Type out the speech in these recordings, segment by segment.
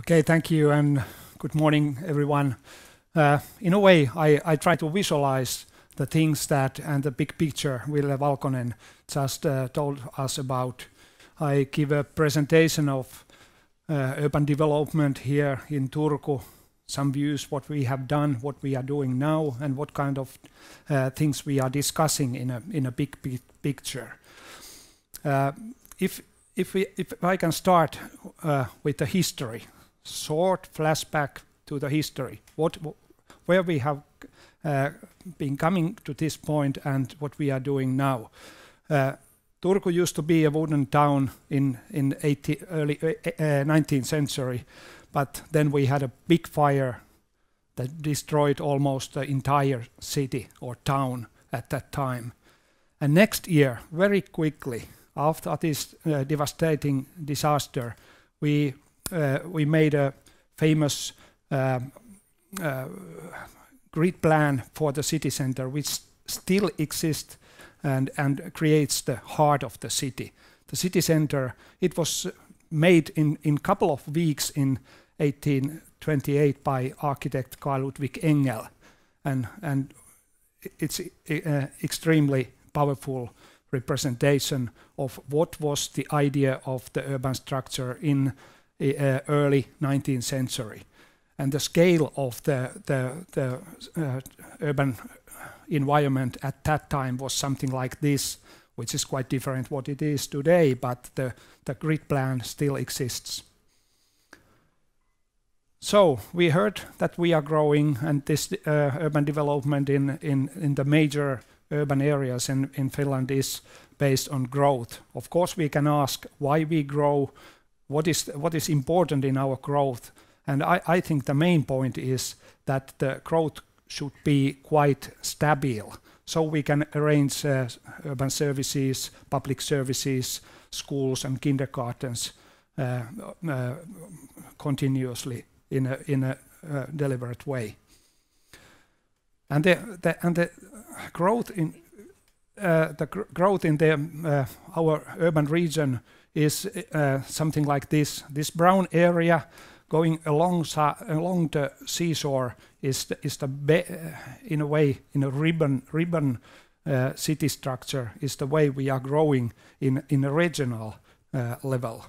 Okay, thank you, and good morning, everyone. In a way, I try to visualize the things that and the big picture Ville Valkonen just told us about. I give a presentation of urban development here in Turku, some views, what we have done, what we are doing now, and what kind of things we are discussing in a big picture. If I can start with the history, short flashback to the history, where we have been coming to this point and what we are doing now. Turku used to be a wooden town in early 19th century, but then we had a big fire that destroyed almost the entire city or town at that time. And next year, very quickly, after this devastating disaster, we made a famous grid plan for the city center, which still exists and creates the heart of the city. The city center, it was made in couple of weeks in 1828 by architect Carl Ludwig Engel, and it's extremely powerful representation of what was the idea of the urban structure in early 19th century. And the scale of the urban environment at that time was something like this, which is quite different what it is today, but the grid plan still exists. So we heard that we are growing, and this urban development in the major urban areas in Finland is based on growth. Of course, we can ask why we grow, what is important in our growth, and I think the main point is that the growth should be quite stable, so we can arrange urban services, public services, schools and kindergartens continuously in a deliberate way. And the growth in our urban region is something like this. This brown area going along the seashore is in a way in a ribbon city structure is the way we are growing in a regional level.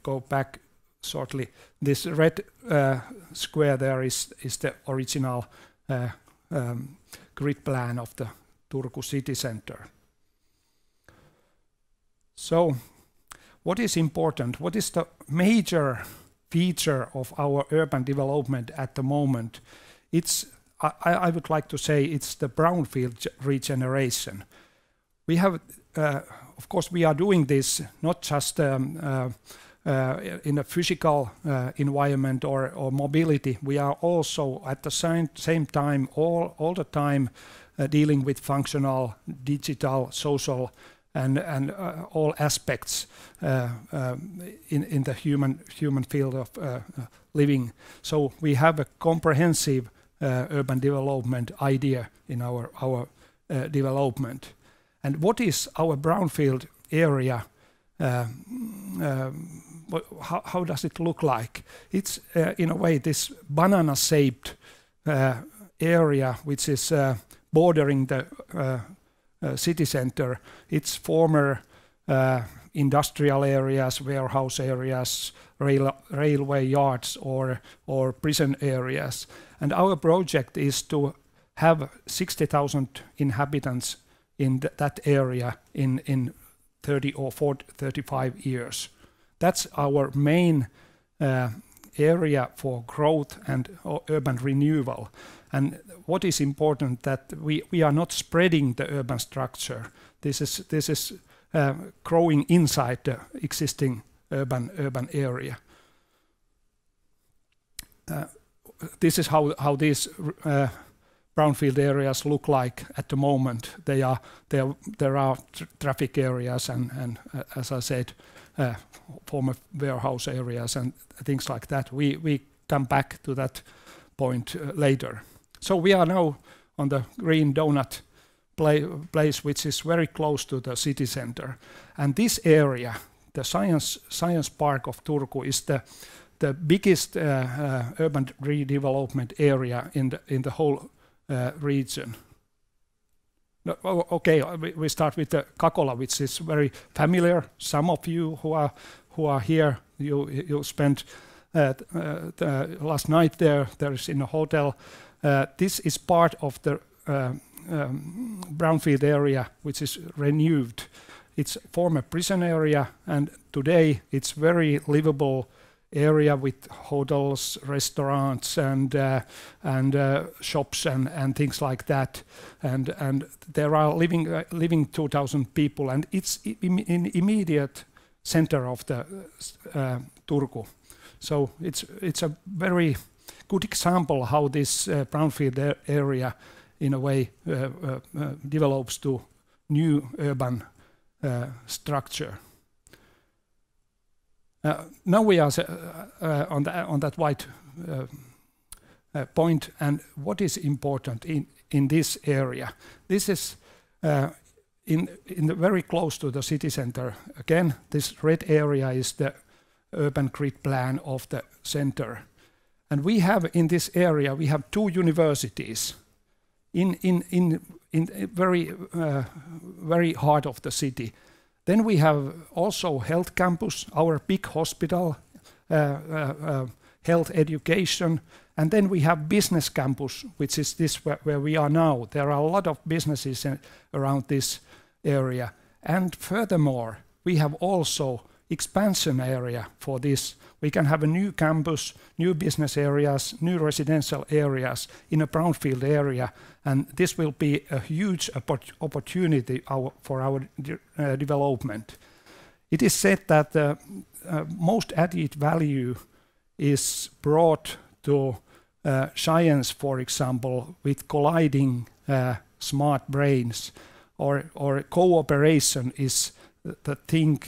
Go back shortly. This red square there is the original grid plan of the Turku city center. So, what is important? What is the major feature of our urban development at the moment? I would like to say it's the brownfield regeneration. We have, of course, we are doing this not just in a physical environment or mobility. We are also at the same time all the time dealing with functional, digital, social, and all aspects in the human field of living. So we have a comprehensive urban development idea in our development. And what is our brownfield area? How does it look like? It's in a way this banana-shaped area which is bordering the city center. It's former industrial areas, warehouse areas, railway yards or prison areas. And our project is to have 60,000 inhabitants in that area in 30 or 40, 35 years. That's our main area for growth and urban renewal. And what is important that we are not spreading the urban structure. This is growing inside the existing urban area. This is how these brownfield areas look like at the moment. There are traffic areas and as I said, former warehouse areas and things like that. We come back to that point later. So we are now on the green donut place which is very close to the city center. And this area the science park of Turku is the biggest urban redevelopment area in the whole region. No, okay, we start with the Kakola, which is very familiar. Some of you who are here, you spent the last night there. There is in a hotel. This is part of the Brownfield area, which is renewed. It's former prison area, and today it's very livable area with hotels, restaurants, and shops and things like that. And there are living 2,000 people, and it's in immediate center of the Turku. So it's a very good example how this brownfield area, in a way, develops to new urban structure. Now we are on that white point, and what is important in this area? This is very close to the city center. Again, this red area is the urban grid plan of the center, and we have in this area we have 2 universities in very heart of the city. Then we have also health campus, our big hospital, health education, and then we have business campus, which is this where we are now. There are a lot of businesses around this area, and furthermore, we have also expansion area for this. We can have a new campus, new business areas, new residential areas in a brownfield area, and this will be a huge opportunity for our development. It is said that the most added value is brought to science, for example, with colliding smart brains, or cooperation is the thing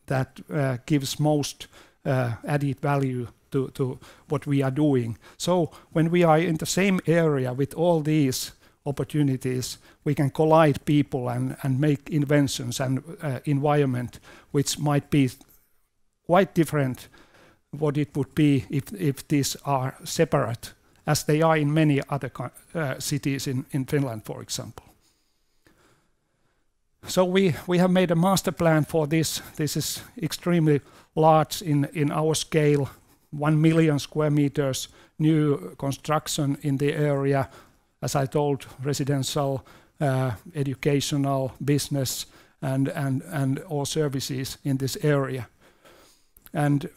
that gives most added value to what we are doing. So when we are in the same area with all these opportunities, we can collide people and make inventions and environment which might be quite different what it would be if these are separate, as they are in many other cities in Finland, for example. So we have made a master plan for this. This is extremely large in our scale, 1 million square meters new construction in the area. As I told, residential, educational, business, and all services in this area. And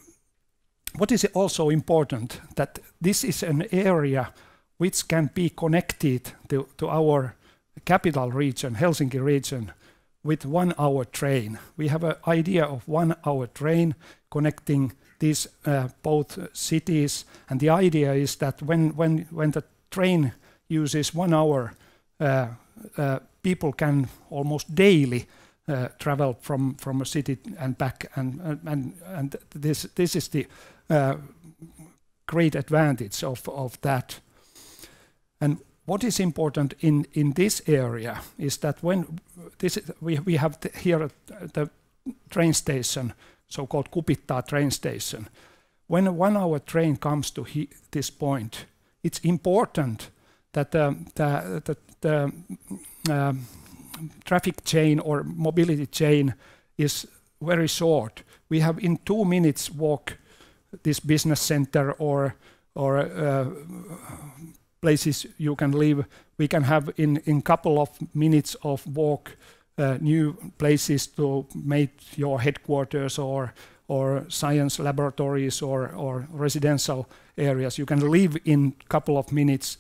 what is also important, that this is an area which can be connected to our capital region, Helsinki region, with 1 hour train. We have an idea of 1 hour train connecting these both cities, and the idea is that when the train uses 1 hour, people can almost daily travel from a city and back, and this is the great advantage of that. And what is important in this area is that when we have here the train station, so-called Kupittaa train station. When a 1 hour train comes to this point, it's important that the traffic chain or mobility chain is very short. We have in 2 minutes walk this business center or places you can live. We can have in couple of minutes of walk new places to make your headquarters or science laboratories or residential areas. You can live in couple of minutes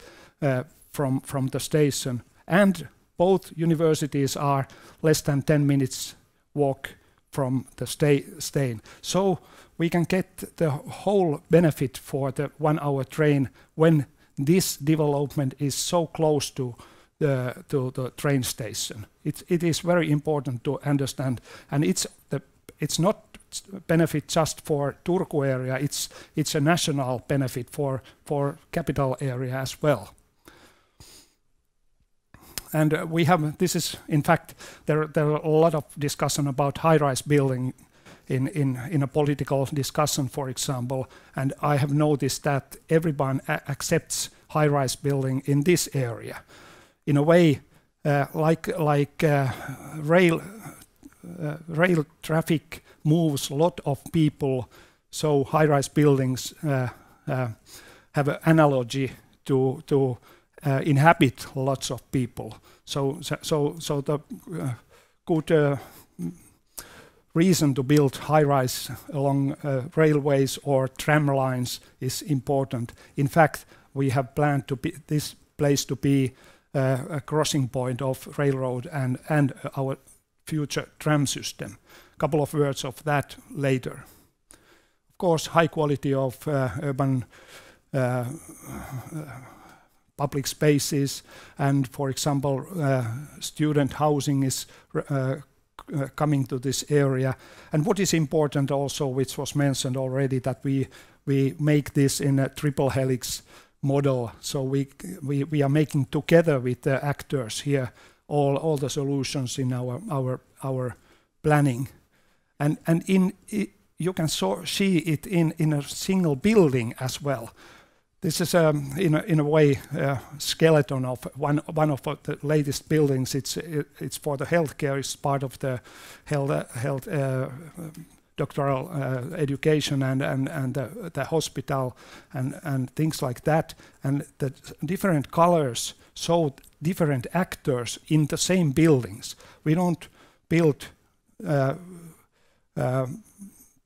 from the station, and both universities are less than 10 minutes walk from the station. So we can get the whole benefit for the 1 hour train when this development is so close to the train station. It is very important to understand, and it's not benefit just for Turku area. It's a national benefit for capital area as well. And we have, this is in fact there are a lot of discussion about high-rise building in a political discussion, for example, and I have noticed that everyone accepts high-rise building in this area. In a way, rail traffic moves a lot of people, so high-rise buildings have an analogy to inhabit lots of people. So the good reason to build high-rise along railways or tram lines is important. In fact, we have planned this place to be a crossing point of railroad and our future tram system. A couple of words of that later. Of course, high quality of urban public spaces, and for example, student housing is coming to this area. And what is important also, which was mentioned already, that we make this in a triple helix model. So we are making together with the actors here all the solutions in our planning, and you can see it in a single building as well. This is in a way skeleton of one of the latest buildings. It's for the healthcare. It's part of the health doctoral education and the hospital and things like that. And the different colors show different actors in the same buildings. We don't build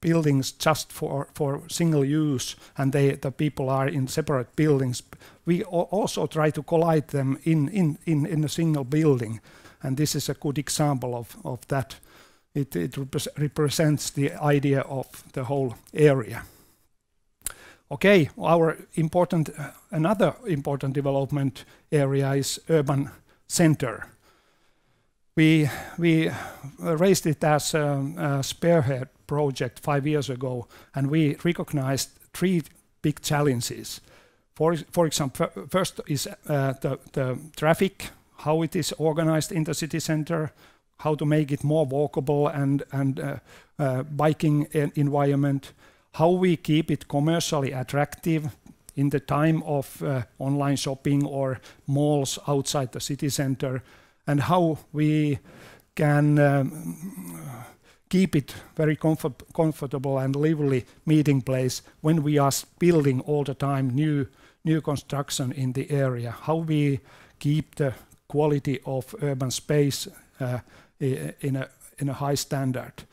buildings just for single use and the people are in separate buildings. We also try to collide them in a single building, and this is a good example of that. It represents the idea of the whole area. Okay, another important development area is urban center. We raised it as a spearhead project 5 years ago, and we recognized 3 big challenges. For example, first is the traffic, how it is organized in the city center, how to make it more walkable and biking environment, how we keep it commercially attractive in the time of online shopping or malls outside the city center, and how we can keep it very comfortable and lively meeting place when we are building all the time new construction in the area. How we keep the quality of urban space in a high standard.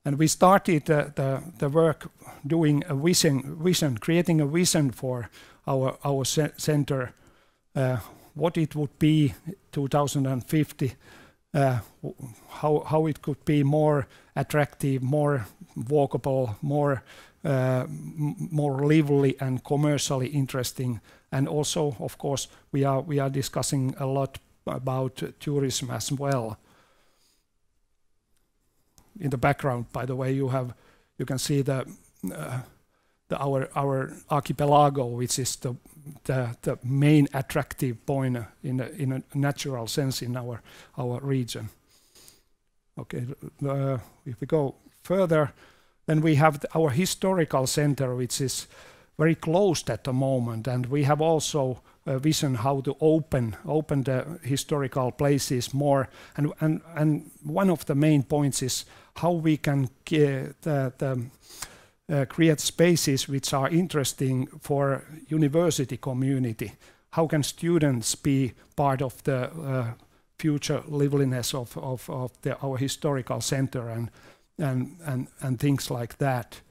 And we started the work doing a vision, creating a vision for our center, what it would be 2050, how it could be more attractive, more walkable, more lively and commercially interesting. And also, of course, we are discussing a lot about tourism as well. In the background, by the way, you can see our archipelago, which is the main attractive point in a natural sense in our region. Okay, if we go further, then we have our historical center, which is very closed at the moment, and we have also a vision how to open the historical places more. And one of the main points is how we can create spaces which are interesting for university community. How can students be part of the future liveliness of our historical center and things like that?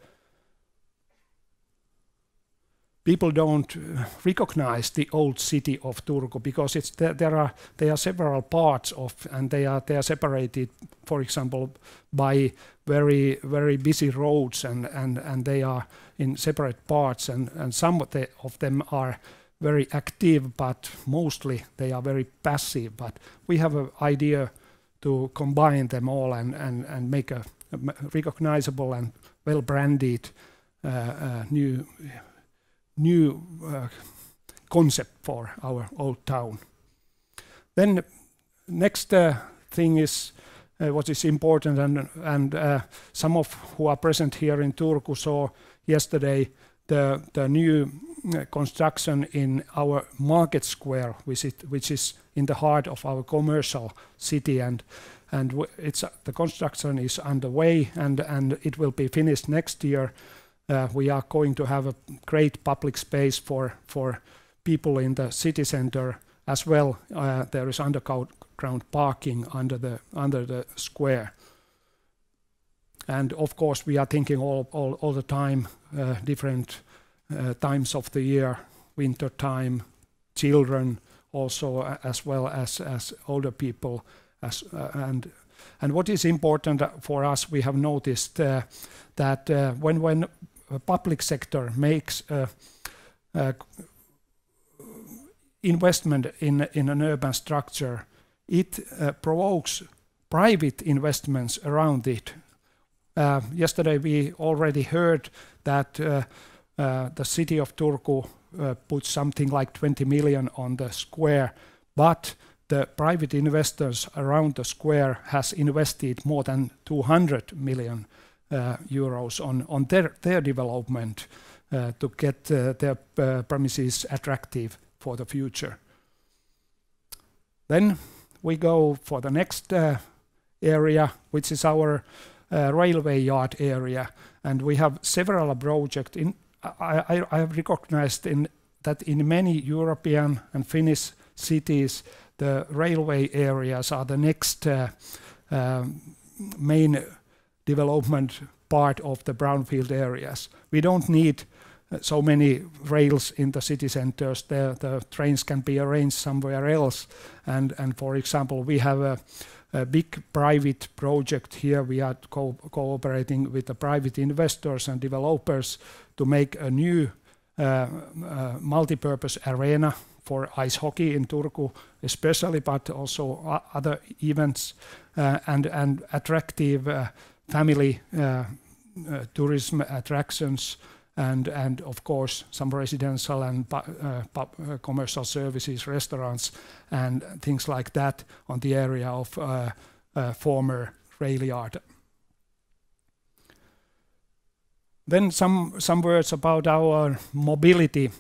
People don't recognize the old city of Turku because there are several parts of, and they are separated, for example, by very very busy roads, and they are in separate parts, and some of them are very active, but mostly they are very passive. But we have an idea to combine them all and make a recognizable and well branded new concept for our old town. Then next thing is what is important, and some of who are present here in Turku saw yesterday the new construction in our market square, which is in the heart of our commercial city, and the construction is underway, and it will be finished next year. We are going to have a great public space for people in the city center as well. There is underground parking under the square, and of course we are thinking all the time different times of the year, winter time, children also, as well as older people, and what is important for us, we have noticed that when a public sector makes investment in an urban structure, it provokes private investments around it. Yesterday we already heard that the city of Turku put something like 20 million on the square, but the private investors around the square has invested more than 200 million euros on their development to get their premises attractive for the future. Then we go for the next area, which is our railway yard area, and we have several projects. I have recognized that in many European and Finnish cities, the railway areas are the next main development part of the brownfield areas. We don't need so many rails in the city centers. The trains can be arranged somewhere else, and for example, we have a big private project here. We are cooperating with the private investors and developers to make a new multi-purpose arena for ice hockey in Turku especially, but also other events, and attractive family tourism attractions, and of course some residential and commercial services, restaurants and things like that on the area of former rail yard. Then some words about our mobility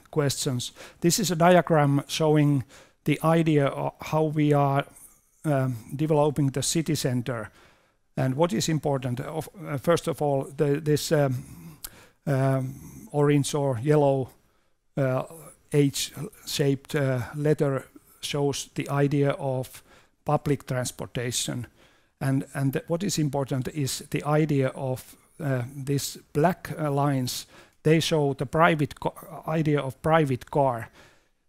questions. This is a diagram showing the idea of how we are developing the city center, and what is important. First of all, this orange or yellow H-shaped letter shows the idea of public transportation, and what is important is the idea of these black lines. They show the idea of private car.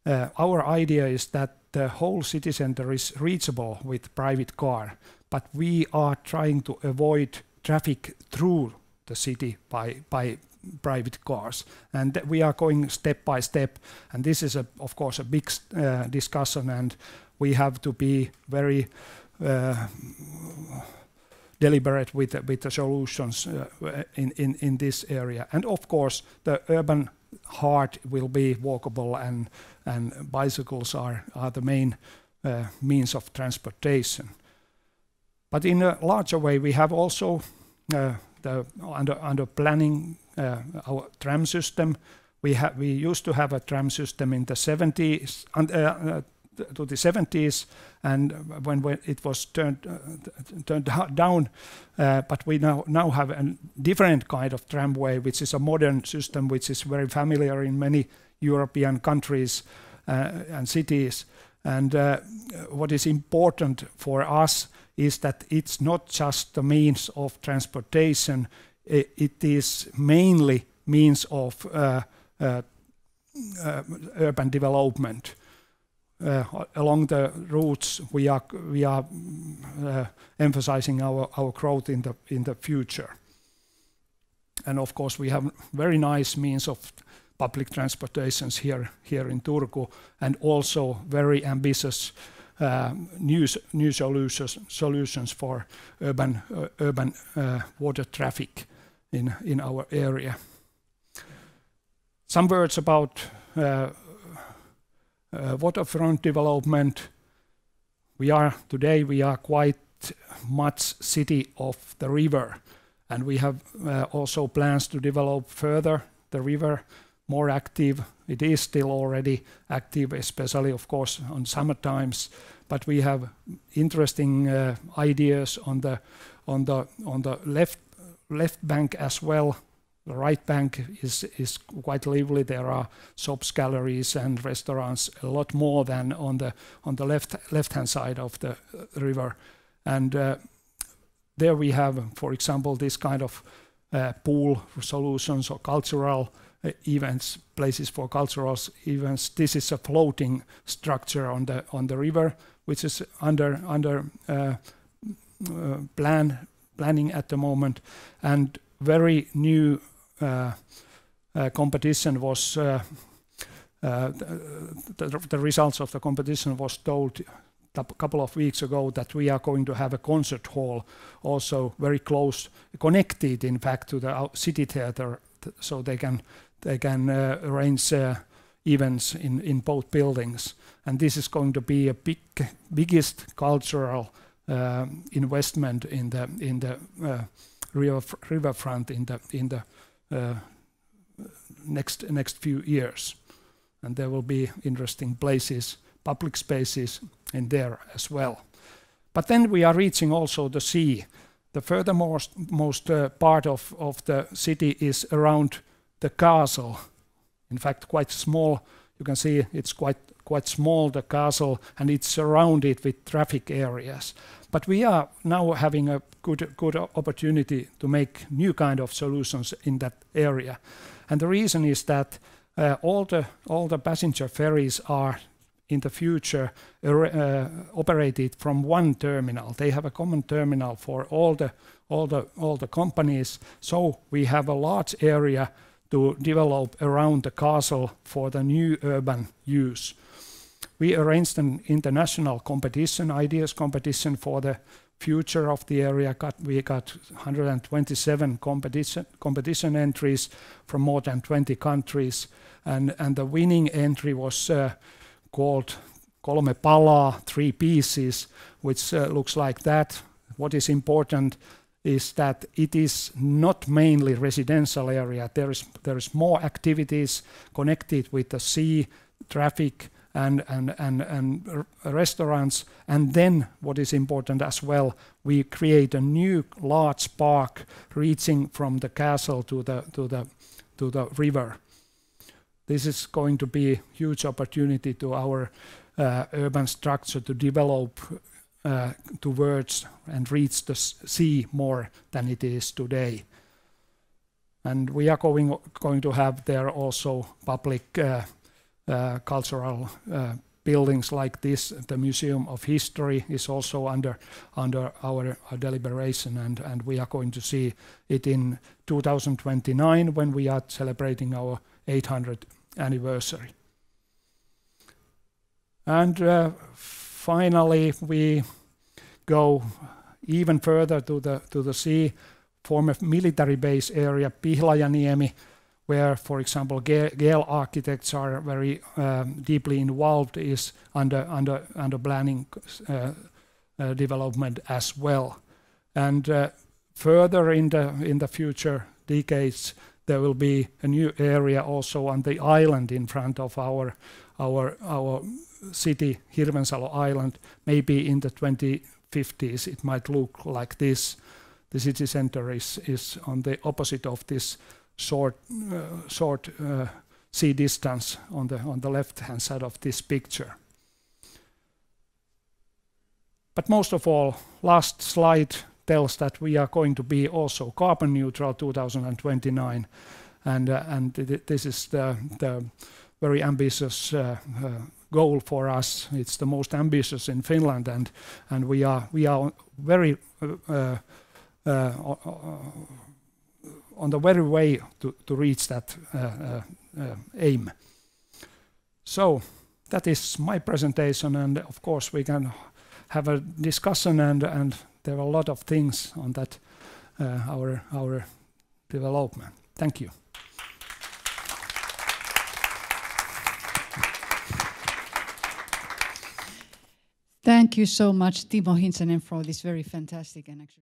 Our idea is that the whole city center is reachable with private car, but we are trying to avoid traffic through the city by private cars, and we are going step by step, and this is of course a big discussion, and we have to be very deliberate with the solutions in this area. And of course the urban heart will be walkable, and bicycles are the main means of transportation. But in a larger way, we have also under planning our tram system. We used to have a tram system in the 70s to the 70s, and when it was turned down, but we now have a different kind of tramway, which is a modern system, which is very familiar in many European countries and cities. And what is important for us is that it's not just the means of transportation, it is mainly means of urban development. Along the routes, we are emphasizing our growth in the future, and of course we have very nice means of public transportations here in Turku, and also very ambitious new solutions for urban water traffic in our area. Some words about Waterfront development. Today we are quite much city of the river, and we have also plans to develop further the river, more active. It is still already active, especially of course on summer times, but we have interesting ideas on the left bank as well. The right bank is quite lively. There are shops, galleries, and restaurants a lot more than on the left-hand side of the river. And there we have, for example, this kind of pool solutions or cultural events, places for cultural events. This is a floating structure on the river, which is under planning at the moment, and very new competition was the results of the competition was told a couple of weeks ago that we are going to have a concert hall also very close, connected in fact to the city theater, so they can arrange events in both buildings. And this is going to be a biggest cultural investment in the riverfront in the next few years, and there will be interesting places, public spaces in there as well. But then we are reaching also the sea. The furthermost part of the city is around the castle. In fact, quite small. You can see it's quite small, the castle, and it's surrounded with traffic areas. But we are now having a good opportunity to make new kind of solutions in that area. And the reason is that all the passenger ferries are in the future operated from one terminal. They have a common terminal for all the companies. So we have a large area to develop around the castle for the new urban use. We arranged an international competition, ideas competition for the future of the area. We got 127 competition entries from more than 20 countries, and the winning entry was called Kolme palaa, 3 pieces, which looks like that. What is important is that it is not mainly residential area. There is more activities connected with the sea, traffic, and restaurants. And then what is important as well, we create a new large park reaching from the castle to the river. This is going to be a huge opportunity to our urban structure to develop towards and reach the sea more than it is today. And we are going to have there also public cultural buildings like this. The Museum of History is also under our deliberation, and we are going to see it in 2029 when we are celebrating our 800th anniversary. And finally, we go even further to the sea, form a military base area, Pihlajaniemi, where, for example, Gale architects are very deeply involved, is under planning development as well. And further in the future decades, there will be a new area also on the island in front of our city, Hirvensalo Island. Maybe in the 2050s it might look like this. The city center is on the opposite of this short sea distance on the left-hand side of this picture. But most of all, last slide tells that we are going to be also carbon neutral 2029, and this is the very ambitious goal for us. It's the most ambitious in Finland, and we are very on the very way to reach that aim. So that is my presentation, and of course we can have a discussion, and there are a lot of things on that our development. Thank you. Thank you so much, Timo Hintsanen, for this very fantastic and actually